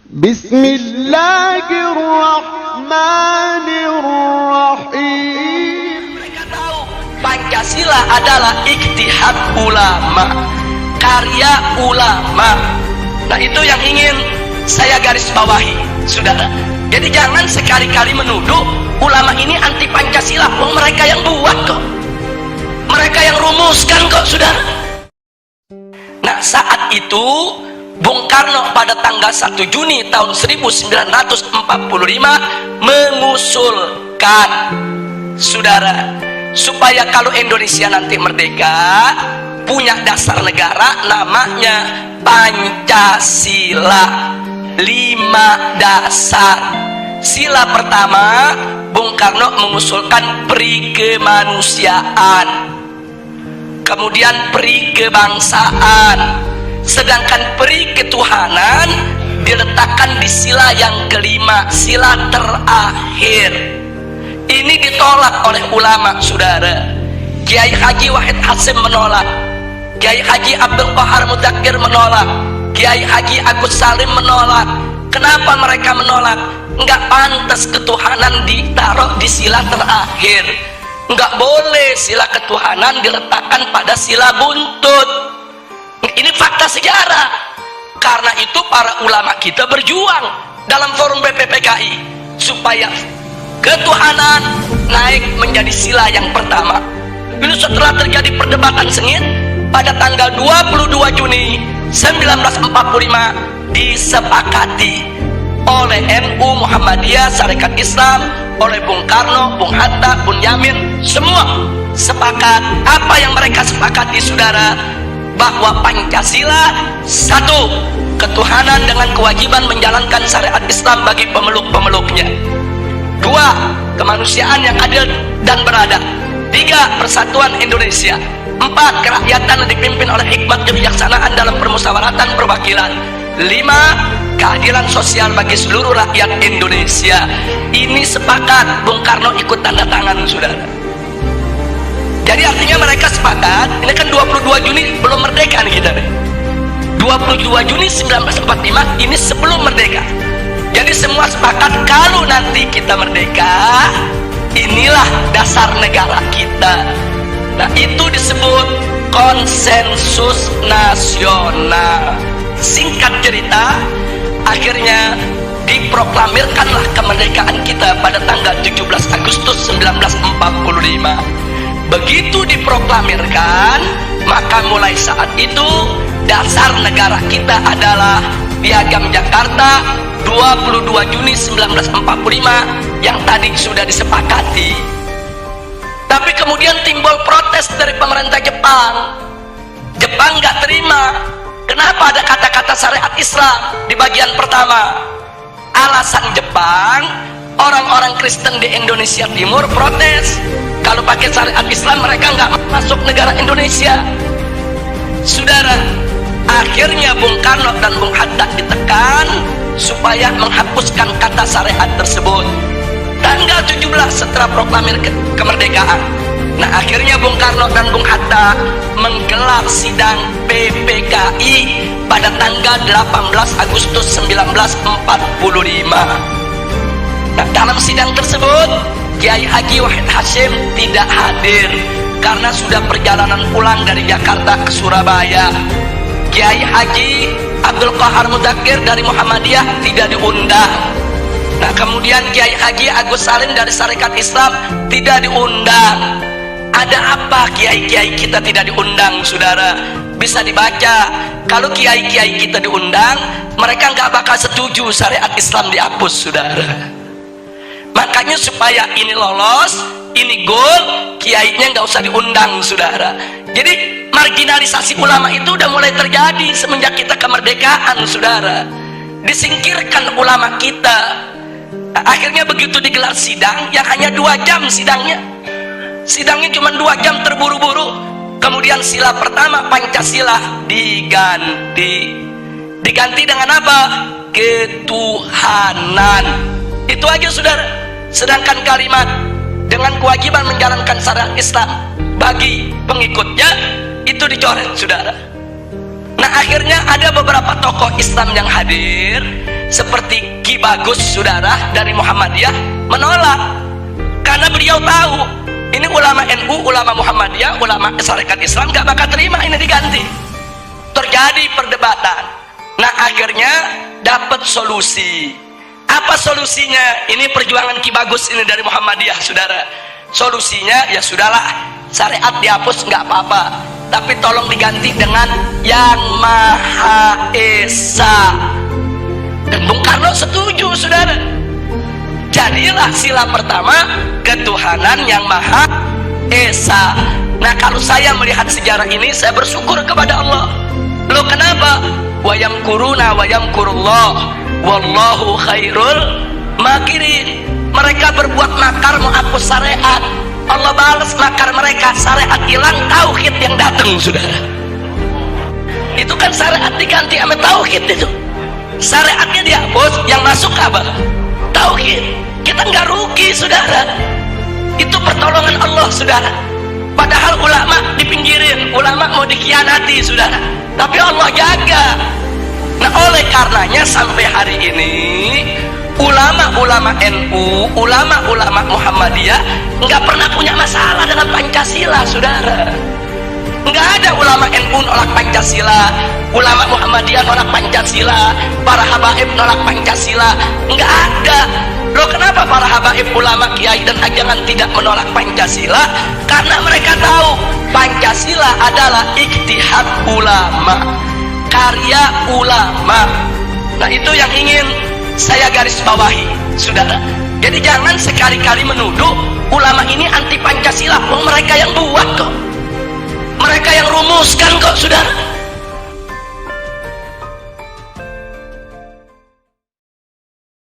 Bismillahirrahmanirrahim. Mereka tahu Pancasila adalah ijtihad ulama, karya ulama. Nah, itu yang ingin saya garis bawahi, saudara. Jadi jangan sekali-kali menuduh ulama ini anti Pancasila. Mereka yang buat kok, mereka yang rumuskan kok, saudara. Nah, saat itu Bung Karno pada tanggal 1 Juni tahun 1945 mengusulkan, saudara, supaya kalau Indonesia nanti merdeka punya dasar negara namanya Pancasila. 5 dasar. Sila pertama, Bung Karno mengusulkan peri kemanusiaan, kemudian peri kebangsaan, sedangkan peri ketuhanan diletakkan di sila yang kelima, sila terakhir. Ini ditolak oleh ulama, saudara. Kiai Haji Wahid Hasyim menolak, Kiai Haji Abdul Qahar Mudzakkir menolak, Kiai Haji Agus Salim menolak. Kenapa mereka menolak? Enggak pantas ketuhanan ditaruh di sila terakhir. Enggak boleh sila ketuhanan diletakkan pada sila buntut. Ini fakta sejarah. Karena itu para ulama kita berjuang dalam forum PPPKI supaya ketuhanan naik menjadi sila yang pertama. Ini setelah terjadi perdebatan sengit, pada tanggal 22 Juni 1945 disepakati oleh NU, Muhammadiyah, Sarekat Islam, oleh Bung Karno, Bung Hatta, Bung Yamin, semua sepakat. Apa yang mereka sepakati, saudara? Bahwa Pancasila, satu, ketuhanan dengan kewajiban menjalankan syariat Islam bagi pemeluk-pemeluknya. 2, kemanusiaan yang adil dan beradab. 3, persatuan Indonesia. 4, kerakyatan yang dipimpin oleh hikmat kebijaksanaan dalam permusyawaratan perwakilan. 5, keadilan sosial bagi seluruh rakyat Indonesia. Ini sepakat, Bung Karno ikut tanda tangan, saudara. Jadi artinya mereka sepakat. Ini kan 22 Juni belum merdeka nih kita nih. 22 Juni 1945 ini sebelum merdeka. Jadi semua sepakat kalau nanti kita merdeka, inilah dasar negara kita. Nah, itu disebut konsensus nasional. Singkat cerita, akhirnya diproklamirkanlah kemerdekaan kita pada tanggal 17 Agustus 1945. Begitu diproklamirkan, maka mulai saat itu dasar negara kita adalah Piagam Jakarta 22 Juni 1945 yang tadi sudah disepakati. Tapi kemudian timbul protes dari pemerintah Jepang. Jepang nggak terima. Kenapa ada kata-kata syariat Islam di bagian pertama? Alasan Jepang, orang-orang Kristen di Indonesia Timur protes. Kalau pakai syariat Islam mereka nggak masuk negara Indonesia. Saudara, akhirnya Bung Karno dan Bung Hatta ditekan supaya menghapuskan kata syariat tersebut. Tanggal 17 setelah proklamir kemerdekaan. Nah, akhirnya Bung Karno dan Bung Hatta menggelar sidang PPKI pada tanggal 18 Agustus 1945. Nah, dalam sidang tersebut Kiai Haji Wahid Hasyim tidak hadir karena sudah perjalanan pulang dari Jakarta ke Surabaya. Kiai Haji Abdul Qahar Mudzakkir dari Muhammadiyah tidak diundang. Nah, kemudian Kiai Haji Agus Salim dari Sarekat Islam tidak diundang. Ada apa kiai-kiai kita tidak diundang, saudara? Bisa dibaca. Kalau kiai-kiai kita diundang, mereka nggak bakal setuju syariat Islam dihapus, saudara. Makanya supaya ini lolos, ini goal, kiainya nggak usah diundang, saudara. Jadi marginalisasi ulama itu udah mulai terjadi semenjak kita kemerdekaan, saudara. Disingkirkan ulama kita. Nah, akhirnya begitu digelar sidang yang hanya 2 jam sidangnya cuma 2 jam, terburu-buru. Kemudian sila pertama Pancasila diganti dengan apa? Ketuhanan. Itu aja, saudara. Sedangkan kalimat dengan kewajiban menjalankan syariat Islam bagi pengikutnya itu dicoret, saudara. Nah, akhirnya ada beberapa tokoh Islam yang hadir seperti Ki Bagus saudara dari Muhammadiyah menolak, karena beliau tahu ini ulama NU, ulama Muhammadiyah, ulama Sarekat Islam gak bakal terima ini diganti. Terjadi perdebatan. Nah akhirnya dapat solusi. Apa solusinya? Ini perjuangan Ki Bagus ini dari Muhammadiyah saudara. Solusinya ya sudahlah, syariat dihapus nggak apa-apa, tapi tolong diganti dengan Yang Maha Esa. Dan Bung Karno setuju saudara. Jadilah sila pertama ketuhanan Yang Maha Esa. Nah kalau saya melihat sejarah ini, saya bersyukur kepada Allah. Loh kenapa? Wa yamkuruna wa yamkurullah wallahu khairul makirin. Mereka berbuat makar mau hapus syariat, Allah balas makar mereka. Syariat hilang, tauhid yang datang saudara. Itu kan syariat diganti sama tauhid. Itu syariatnya dihapus, yang masuk apa? Tauhid. Kita nggak rugi saudara, itu pertolongan Allah saudara. Padahal ulama dipinggirin, ulama mau dikhianati saudara, tapi Allah jaga. Nah oleh karenanya sampai hari ini ulama-ulama NU, ulama-ulama Muhammadiyah nggak pernah punya masalah dengan Pancasila saudara. Nggak ada ulama NU nolak Pancasila, ulama Muhammadiyah nolak Pancasila, para habaib nolak Pancasila, nggak ada. Loh kenapa para habaib, ulama, kiai dan ajangan tidak menolak Pancasila? Karena mereka tahu Pancasila adalah ijtihad ulama, karya ulama. Nah itu yang ingin saya garis bawahi saudara. Jadi jangan sekali-kali menuduh ulama ini anti Pancasila. Mereka yang buat kok, mereka yang rumuskan kok saudara.